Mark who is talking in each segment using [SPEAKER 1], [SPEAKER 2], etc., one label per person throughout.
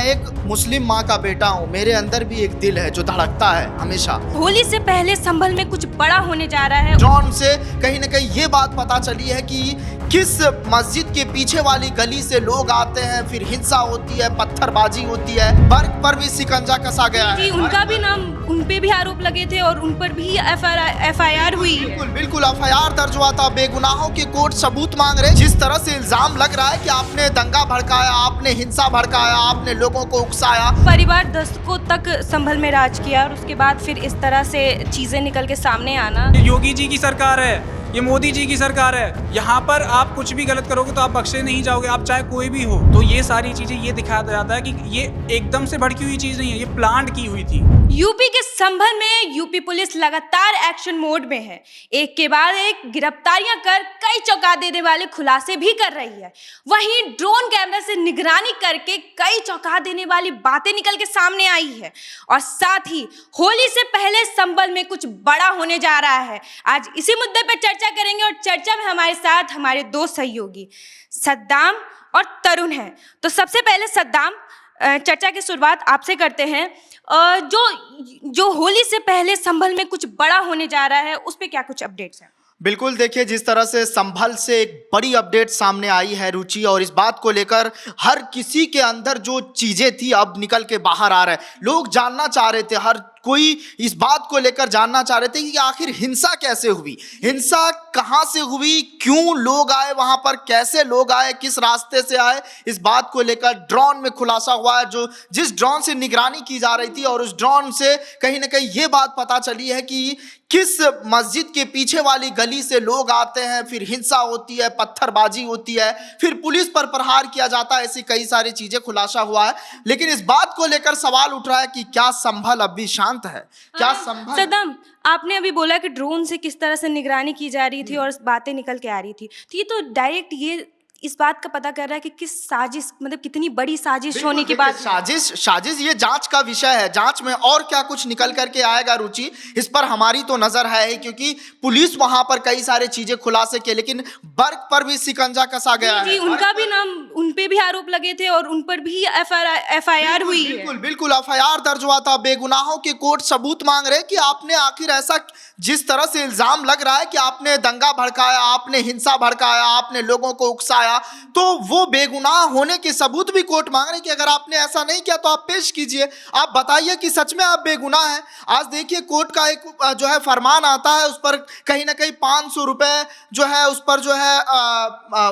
[SPEAKER 1] एक मुस्लिम माँ का बेटा हूँ, मेरे अंदर भी एक दिल है जो धड़कता है हमेशा।
[SPEAKER 2] होली से पहले संभल में कुछ बड़ा होने जा रहा है।
[SPEAKER 1] ड्रोन से कहीं ना कहीं ये बात पता चली है कि किस मस्जिद के पीछे वाली गली से लोग आते हैं, फिर हिंसा होती है, पत्थरबाजी होती है, बर्क पर भी शिकंजा कसा गया है।
[SPEAKER 2] जी, उनका भी नाम, उन पे भी आरोप लगे थे और उन पर भी FIR हुई है।
[SPEAKER 1] बिल्कुल बिल्कुल FIR दर्ज हुआ था। बेगुनाहों के कोर्ट सबूत मांग रहे। जिस तरह से इल्जाम लग रहा है कि आपने दंगा भड़काया, आपने हिंसा भड़काया, आपने लोगों को उकसाया।
[SPEAKER 2] परिवार दस्तकों तक संभल में राज किया और उसके बाद फिर इस तरह से चीजें निकल के सामने आना।
[SPEAKER 3] योगी जी की सरकार है, ये मोदी जी की सरकार है। यहाँ पर आप कुछ भी गलत करोगे तो आप बख्शे नहीं जाओगे, आप चाहे कोई भी हो। तो ये सारी चीजें ये दिखाया जाता है कि ये एकदम से भड़की हुई चीज नहीं है, ये प्लांट की हुई थी।
[SPEAKER 2] यूपी के संभल में यूपी पुलिस लगातार एक्शन मोड में है। एक के बाद एक गिरफ्तारियां कर कई चौंका देने वाले खुलासे भी कर रही है। वहीं ड्रोन कैमरा से निगरानी करके कई चौंका देने वाली बातें निकल के सामने आई है। और साथ ही होली से पहले संभल में कुछ बड़ा होने जा रहा है। आज इसी मुद्दे पर चर्चा करेंगे और चर्चा में हमारे साथ हमारे दो सहयोगी सद्दाम और तरुण हैं। तो सबसे पहले सद्दाम, चर्चा की शुरुआत आपसे करते हैं। जो होली से पहले संभल में कुछ बड़ा होने जा रहा है, उस पे क्या कुछ अपडेट्स हैं?
[SPEAKER 1] बिल्कुल, देखिए जिस तरह से संभल से एक बड़ी अपडेट सामने आई है रुचि, और इस बात को लेकर हर किसी के अंदर जो चीजें थी अब निकल के बाहर आ रहा है। लोग जानना चाह रहे थे, हर कोई इस बात को लेकर जानना चाह रहे थे कि आखिर हिंसा कैसे हुई, हिंसा कहां से हुई, क्यों लोग आए वहां पर, कैसे लोग आए, किस रास्ते से आए। इस बात को लेकर ड्रोन में खुलासा हुआ है, जो जिस ड्रोन से निगरानी की जा रही थी, और उस ड्रोन से कहीं ना कहीं ये बात पता चली है कि किस मस्जिद के पीछे वाली गली से लोग आते हैं, फिर हिंसा होती है, पत्थरबाजी होती है, फिर पुलिस पर प्रहार किया जाता है। ऐसी कई सारी चीजें खुलासा हुआ है। लेकिन इस बात को लेकर सवाल उठ रहा है कि क्या संभल अब भी शांत है? क्या संभल?
[SPEAKER 2] सद्दाम, आपने अभी बोला कि ड्रोन से किस तरह से निगरानी की जा रही थी और बातें निकल के आ रही थी, तो ये तो डायरेक्ट ये इस बात का पता कर रहा है कि किस साजिश, मतलब कितनी बड़ी साजिश होने की बात।
[SPEAKER 1] साजिश ये जांच का विषय है। जांच में और क्या कुछ निकल करके आएगा रुचि, इस पर हमारी तो नजर है ही, क्योंकि पुलिस वहां पर कई सारे चीजें खुलासे किए, लेकिन बर्क पर भी शिकंजा कसा गया
[SPEAKER 2] जी,
[SPEAKER 1] है।
[SPEAKER 2] उनका भी नाम, उन पे भी आरोप लगे थे और उन पर भी FIR हुई है।
[SPEAKER 1] बिल्कुल बिल्कुल FIR दर्ज हुआ था। बेगुनाहों के कोर्ट सबूत मांग रहे कि आपने आखिर ऐसा, जिस तरह से इल्जाम लग रहा है कि आपने दंगा भड़काया, आपने हिंसा भड़काया, आपने लोगों को उकसाया, तो वो बेगुनाह होने के सबूत भी कोर्ट मांग रहे कि अगर आपने ऐसा नहीं किया तो आप पेश कीजिए, आप बताइए कि सच में आप बेगुनाह हैं। आज देखिए कोर्ट का एक जो है फरमान आता है, उस पर कहीं ना कहीं 500 रुपए जो है उस पर जो है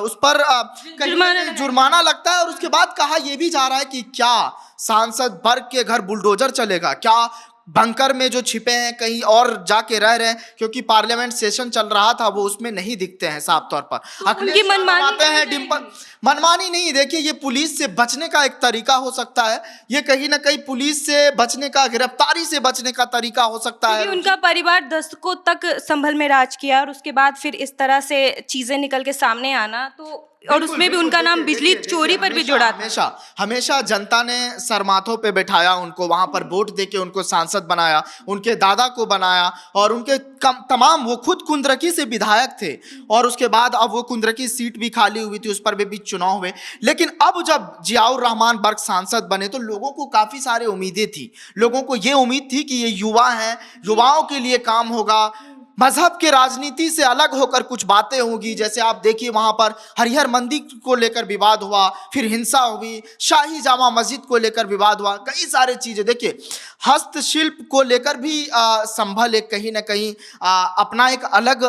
[SPEAKER 1] उस पर जुर्माना लगता है। और उसके बाद कहा यह भी जा रहा है कि क्या सांसद बर्क के घर बुलडोजर चलेगा, क्या बंकर में जो छिपे हैं कहीं और जाके रह रहे हैं, क्योंकि पार्लियामेंट सेशन चल रहा था, वो उसमें नहीं दिखते हैं साफ तौर पर।
[SPEAKER 2] उनकी मनमानी
[SPEAKER 1] हैं डिंपल, मनमानी नहीं। देखिए ये पुलिस से बचने का एक तरीका हो सकता है, ये कहीं ना कहीं पुलिस से बचने का, गिरफ्तारी से बचने का तरीका हो सकता है।
[SPEAKER 2] उनका परिवार दस्तकों तक संभल में राज किया और उसके बाद फिर इस तरह से चीजें निकल के सामने आना, तो और उसमें भी उनका नाम बिजली चोरी पर भी जुड़ा था।
[SPEAKER 1] हमेशा जनता ने सरमाथों पे बैठाया उनको, वहां पर वोट देके उनको सांसद बनाया, उनके दादा को बनाया, और उनके तमाम, वो खुद कुंद्रकी से विधायक थे, और उसके बाद अब वो कुंद्रकी सीट भी खाली हुई थी, उस पर भी चुनाव हुए। लेकिन अब जब जियाउर रहमान बर्क सांसद बने तो लोगों को काफी सारे उम्मीदें थी। लोगों को ये उम्मीद थी कि ये युवा हैं, युवाओं के लिए काम होगा, मजहब के राजनीति से अलग होकर कुछ बातें होगी। जैसे आप देखिए वहां पर हरिहर मंदिर को लेकर विवाद हुआ, फिर हिंसा हुई, शाही जामा मस्जिद को लेकर विवाद हुआ, कई सारे चीजें। देखिए हस्तशिल्प को लेकर भी संभल एक कहीं ना कहीं अपना एक अलग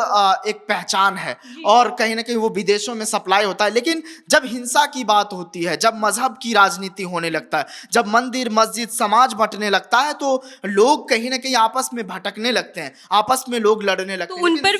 [SPEAKER 1] एक पहचान है, और कहीं ना कहीं वो विदेशों में सप्लाई होता है। लेकिन जब हिंसा की बात होती है, जब मजहब की राजनीति होने लगता है, जब मंदिर मस्जिद समाज बंटने लगता है, तो लोग कहीं ना कहीं आपस में भटकने लगते हैं, आपस में लोग लड़ने लगते हैं।
[SPEAKER 2] उन पर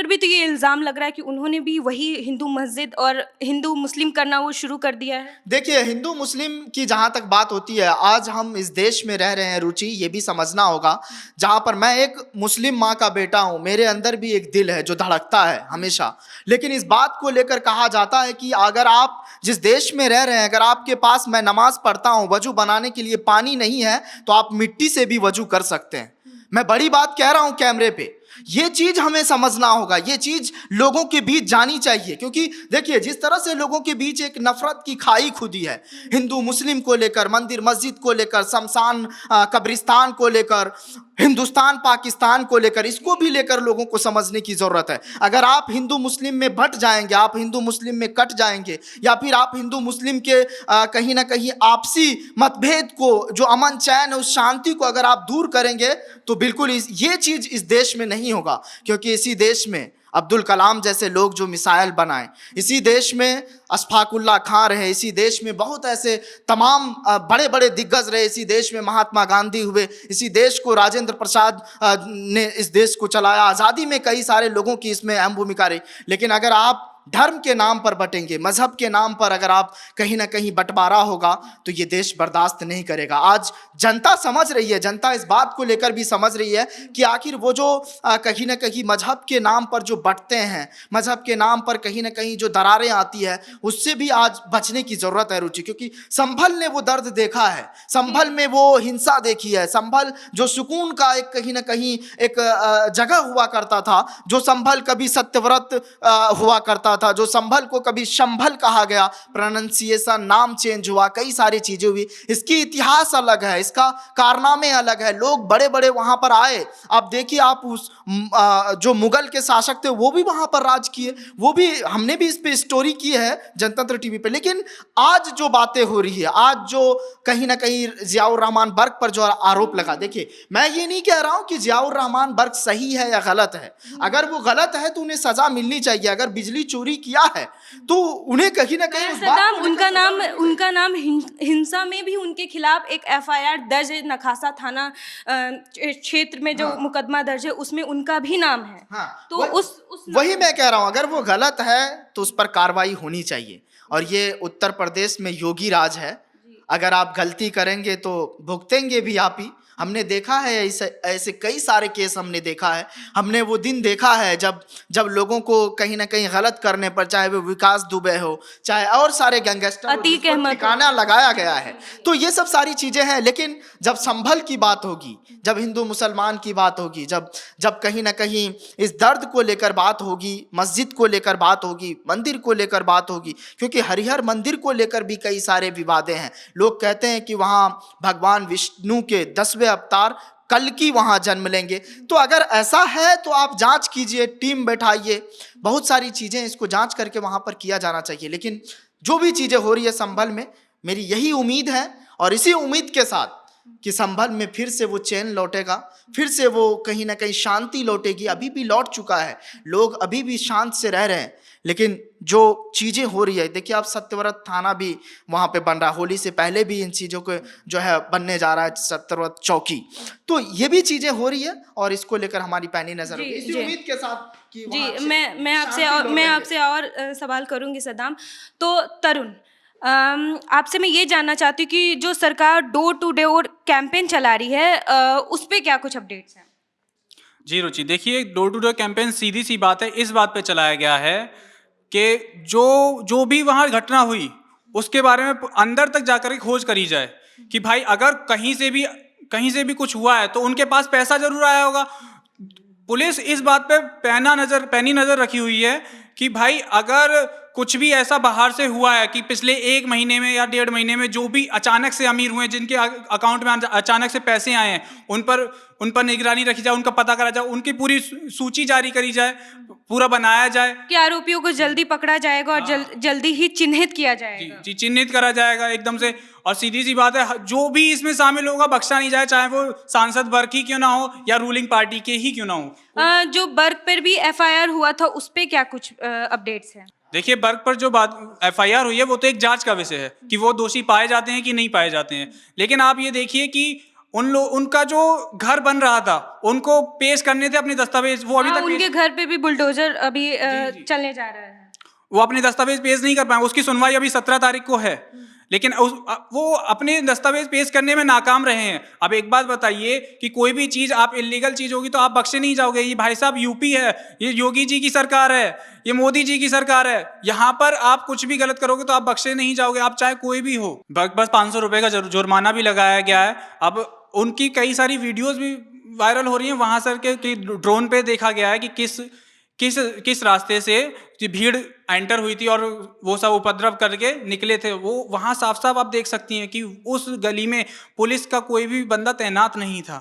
[SPEAKER 2] भी तो ये इल्जाम लग रहा है कि उन्होंने भी वही हिंदू मस्जिद और हिंदू मुस्लिम करना वो शुरू कर दिया है।
[SPEAKER 1] देखिए हिंदू मुस्लिम की जहां तक बात होती है, आज हम इस देश में रह रहे हैं रुचि, ये भी समझना होगा, जहां पर मैं एक मुस्लिम माँ का बेटा हूं, मेरे अंदर भी एक दिल है जो धड़कता है हमेशा। लेकिन इस बात को लेकर कहा जाता है कि अगर आप जिस देश में रह रहे हैं, अगर आपके पास, मैं नमाज पढ़ता हूं, वजू बनाने के लिए पानी नहीं है, तो आप मिट्टी से भी वजू कर सकते हैं। मैं बड़ी बात कह रहा हूं कैमरे पे, ये चीज हमें समझना होगा, ये चीज लोगों के बीच जानी चाहिए। क्योंकि देखिए जिस तरह से लोगों के बीच एक नफरत की खाई खुदी है, हिंदू मुस्लिम को लेकर, मंदिर मस्जिद को लेकर, शमशान कब्रिस्तान को लेकर, हिंदुस्तान पाकिस्तान को लेकर, इसको भी लेकर लोगों को समझने की जरूरत है। अगर आप हिंदू मुस्लिम में बट जाएंगे, आप हिंदू मुस्लिम में कट जाएंगे, या फिर आप हिंदू मुस्लिम के कहीं ना कहीं आपसी मतभेद को, जो अमन चैन है, उस शांति को अगर आप दूर करेंगे, तो बिल्कुल ये चीज इस देश में नहीं होगा। क्योंकि इसी देश में अब्दुल कलाम जैसे लोग जो मिसाइल बनाए, इसी देश में अशफाकुल्ला खां रहे, इसी देश में बहुत ऐसे तमाम बड़े बड़े दिग्गज रहे, इसी देश में महात्मा गांधी हुए, इसी देश को राजेंद्र प्रसाद ने इस देश को चलाया, आज़ादी में कई सारे लोगों की इसमें अहम भूमिका रही। लेकिन अगर आप धर्म के नाम पर बटेंगे, मजहब के नाम पर अगर आप कहीं ना कहीं बंटवारा होगा, तो ये देश बर्दाश्त नहीं करेगा। आज जनता समझ रही है, जनता इस बात को लेकर भी समझ रही है कि आखिर वो जो कहीं ना कहीं मजहब के नाम पर जो बंटते हैं, मजहब के नाम पर कहीं ना कहीं जो दरारें आती है, उससे भी आज बचने की ज़रूरत है रुचि। क्योंकि संभल ने वो दर्द देखा है, संभल में वो हिंसा देखी है, संभल जो सुकून का एक कहीं ना कहीं एक जगह हुआ करता था, जो संभल कभी सत्यव्रत हुआ करता था, जो संभल को कभी शंभल कहा गया, प्रोनाउंसिएशन नाम चेंज हुआ, कई सारी चीजें हुई। इसकी इतिहास अलग है, इसका कारनामे अलग है, लोग बड़े बड़े वहां पर आए। आप देखिए, आप उस जो मुगल के शासक थे वो भी वहां पर राज किए, वो भी, हमने भी इस पे स्टोरी की है जनतंत्र टीवी पे। लेकिन आज जो बातें हो रही है, आज जो कहीं ना कहीं जियाउर रहमान बर्क पर जो आरोप लगा, देखिए मैं ये नहीं कह रहा हूं कि जियाउर रहमान बर्क सही है या गलत है। अगर वो गलत है तो उन्हें सजा मिलनी चाहिए। अगर बिजली चोरी किया है तो उन्हें कहीं ना कहीं
[SPEAKER 2] सदाम, उनका नाम हिंसा में भी उनके खिलाफ एक एफआईआर दर्ज है, नखासा थाना क्षेत्र में जो मुकदमा दर्ज है उसमें उनका भी नाम है। तो
[SPEAKER 1] वही मैं कह रहा हूं, अगर वो गलत है तो उस पर कार्रवाई होनी चाहिए। और ये उत्तर प्रदेश में योगी राज है, अगर आप गलती करेंगे तो भुगतेंगे भी आप ही। हमने देखा है ऐसे कई सारे केस हमने देखा है। हमने वो दिन देखा है जब लोगों को कहीं ना कहीं गलत करने पर, चाहे वो विकास दुबे हो, चाहे और सारे गैंगस्टर, ठिकाना लगाया गया है। तो ये सब सारी चीजें हैं। लेकिन जब संभल की बात होगी, जब हिंदू मुसलमान की बात होगी, जब कहीं ना कहीं इस दर्द को लेकर बात होगी, मस्जिद को लेकर बात होगी, मंदिर को लेकर बात होगी, क्योंकि हरिहर मंदिर को लेकर भी कई सारे विवादें हैं। लोग कहते हैं कि वहाँ भगवान विष्णु के 10वें अवतार कल्कि वहां जन्म लेंगे। तो अगर ऐसा है तो आप जांच कीजिए, टीम बैठाइए, बहुत सारी चीजें इसको जांच करके वहां पर किया जाना चाहिए। लेकिन जो भी चीजें हो रही है संभल में, मेरी यही उम्मीद है, और इसी उम्मीद के साथ कि संभल में फिर से वो चैन लौटेगा, फिर से वो कहीं ना कहीं शांति लौटेगी। अभी भी लौट चुका है, लोग अभी भी शांत से रह रहे हैं। लेकिन जो चीज़ें हो रही है, देखिए आप सत्यव्रत थाना भी वहाँ पे बन रहा है, होली से पहले भी इन चीज़ों को जो है बनने जा रहा है सत्यव्रत चौकी। तो ये भी चीज़ें हो रही है और इसको लेकर हमारी पैनी नजर होगी, इसी उम्मीद के साथ कि
[SPEAKER 2] जी मैं आपसे और सवाल करूँगी सदाम। तो तरुण, आपसे मैं ये जानना चाहती हूँ कि जो सरकार डोर टू डोर कैंपेन चला रही है, उस पर क्या कुछ अपडेट्स हैं?
[SPEAKER 3] जी रुचि, देखिए डोर टू डोर कैंपेन सीधी सी बात है, इस बात पे चलाया गया है कि जो भी वहाँ घटना हुई उसके बारे में अंदर तक जाकर के खोज करी जाए कि भाई अगर कहीं से भी कुछ हुआ है तो उनके पास पैसा जरूर आया होगा। पुलिस इस बात पे पैनी नज़र रखी हुई है कि भाई अगर कुछ भी ऐसा बाहर से हुआ है कि पिछले 1 महीने में या 1.5 महीने में जो भी अचानक से अमीर हुए, जिनके अकाउंट में अचानक से पैसे आए हैं, उन पर निगरानी रखी जाए, उनका पता करा जाए, उनकी पूरी सूची जारी करी जाए, पूरा बनाया जाए कि
[SPEAKER 2] आरोपियों को जल्दी पकड़ा जाएगा और जल्दी ही चिन्हित किया जाएगा।
[SPEAKER 3] जी चिन्हित करा जाएगा एकदम से। और सीधी सी बात है, जो भी इसमें शामिल होगा बख्शा नहीं जाए, चाहे वो सांसद वर्ग ही क्यों ना हो या रूलिंग पार्टी के ही क्यों ना हो।
[SPEAKER 2] जो बर्ग पर भी एफआईआर हुआ था, उस पे क्या कुछ अपडेट्स हैं?
[SPEAKER 3] देखिए बर्ग पर जो बात एफआईआर हुई है वो तो एक जांच का विषय है कि वो दोषी पाए जाते हैं कि नहीं पाए जाते हैं। लेकिन आप ये देखिए कि उनका जो घर बन रहा था, उनको पेश करने थे अपने दस्तावेज, वो अभी तक
[SPEAKER 2] उनके घर पे भी बुलडोजर अभी चलने जा रहा है,
[SPEAKER 3] वो अपने दस्तावेज पेश नहीं कर पाए। उसकी सुनवाई अभी 17 तारीख को है, लेकिन वो अपने दस्तावेज पेश करने में नाकाम रहे हैं। अब एक बात बताइए कि कोई भी चीज़ आप इलीगल चीज़ होगी तो आप बख्शे नहीं जाओगे। ये भाई साहब यूपी है, ये योगी जी की सरकार है, ये मोदी जी की सरकार है, यहाँ पर आप कुछ भी गलत करोगे तो आप बख्शे नहीं जाओगे, आप चाहे कोई भी हो। बस 500 रुपये का जुर्माना भी लगाया गया है। अब उनकी कई सारी वीडियोज़ भी वायरल हो रही है वहाँ सर के ड्रोन पे देखा गया है कि किस रास्ते से जो भीड़ एंटर हुई थी और वो सब उपद्रव करके निकले थे। वो वहाँ साफ साफ आप देख सकती हैं कि उस गली में पुलिस का कोई भी बंदा तैनात नहीं था।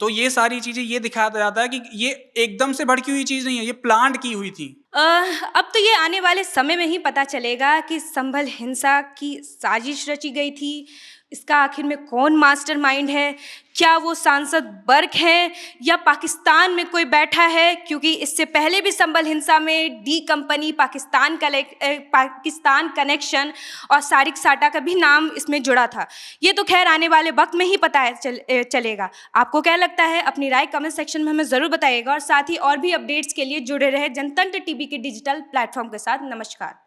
[SPEAKER 3] तो ये सारी चीजें ये दिखाया जाता है कि ये एकदम से भड़की हुई चीज नहीं है, ये प्लांट की हुई थी।
[SPEAKER 2] अब तो ये आने वाले समय में ही पता चलेगा कि संभल हिंसा की साजिश रची गई थी। इसका आखिर में कौन मास्टरमाइंड है? क्या वो सांसद बर्क हैं या पाकिस्तान में कोई बैठा है? क्योंकि इससे पहले भी संभल हिंसा में डी कंपनी, पाकिस्तान कनेक्शन और सारिक साटा का भी नाम इसमें जुड़ा था। ये तो खैर आने वाले वक्त में ही पता चलेगा। आपको क्या लगता है? अपनी राय कमेंट सेक्शन में हमें ज़रूर बताइएगा और साथ ही और भी अपडेट्स के लिए जुड़े रहे जनतंत्र टीवी के डिजिटल प्लेटफॉर्म के साथ। नमस्कार।